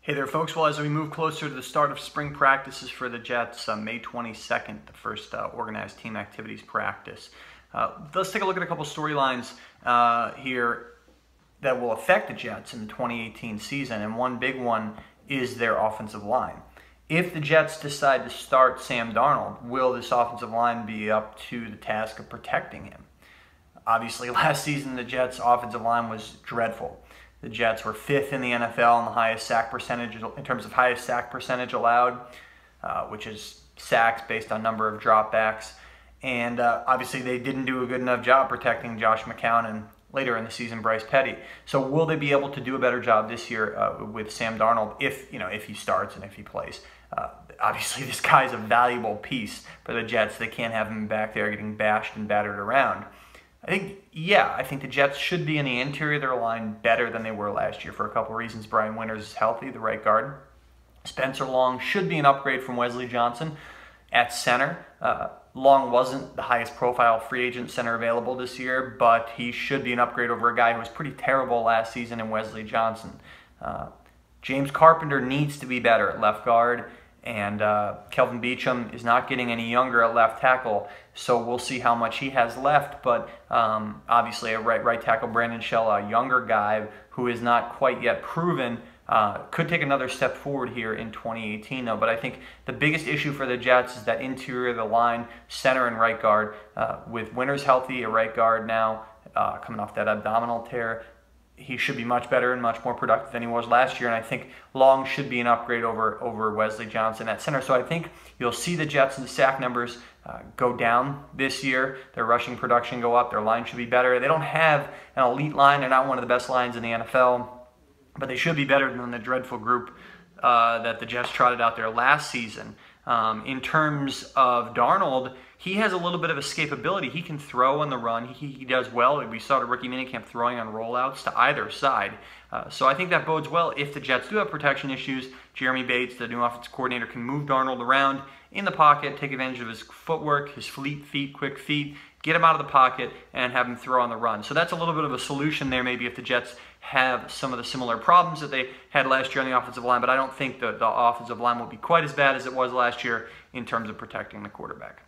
Hey there, folks. Well, as we move closer to the start of spring practices for the Jets, May 22nd, the first organized team activities practice. Let's take a look at a couple storylines here that will affect the Jets in the 2018 season, and one big one is their offensive line. If the Jets decide to start Sam Darnold, will this offensive line be up to the task of protecting him? Obviously, last season, the Jets' offensive line was dreadful. The Jets were 5th in the NFL in the highest sack percentage, in terms of highest sack percentage allowed, which is sacks based on number of dropbacks. And obviously, they didn't do a good enough job protecting Josh McCown and later in the season, Bryce Petty. So will they be able to do a better job this year with Sam Darnold if he starts and if he plays? Obviously, this guy's a valuable piece for the Jets. They can't have him back there getting bashed and battered around. I think the Jets should be in the interior of their line better than they were last year for a couple of reasons. Brian Winters is healthy, the right guard. Spencer Long should be an upgrade from Wesley Johnson at center. Long wasn't the highest profile free agent center available this year, but he should be an upgrade over a guy who was pretty terrible last season in Wesley Johnson. James Carpenter needs to be better at left guard, and Kelvin Beachum is not getting any younger at left tackle, so we'll see how much he has left. But obviously, a right tackle, Brandon Shell, a younger guy who is not quite yet proven, could take another step forward here in 2018, though. But I think the biggest issue for the Jets is that interior of the line, center and right guard. With Winters healthy, a right guard now, coming off that abdominal tear, he should be much better and much more productive than he was last year. And I think Long should be an upgrade over Wesley Johnson at center. So I think you'll see the Jets and the sack numbers go down this year. Their rushing production go up. Their line should be better. They don't have an elite line. They're not one of the best lines in the NFL. But they should be better than the dreadful group that the Jets trotted out there last season. In terms of Darnold, he has a little bit of escapability. He can throw on the run. He does well. We saw the rookie minicamp throwing on rollouts to either side. So I think that bodes well. If the Jets do have protection issues, Jeremy Bates, the new offensive coordinator, can move Darnold around in the pocket, take advantage of his footwork, his quick feet, get him out of the pocket, and have him throw on the run. So that's a little bit of a solution there, maybe, if the Jets have some of the similar problems that they had last year on the offensive line. But I don't think the offensive line will be quite as bad as it was last year in terms of protecting the quarterback.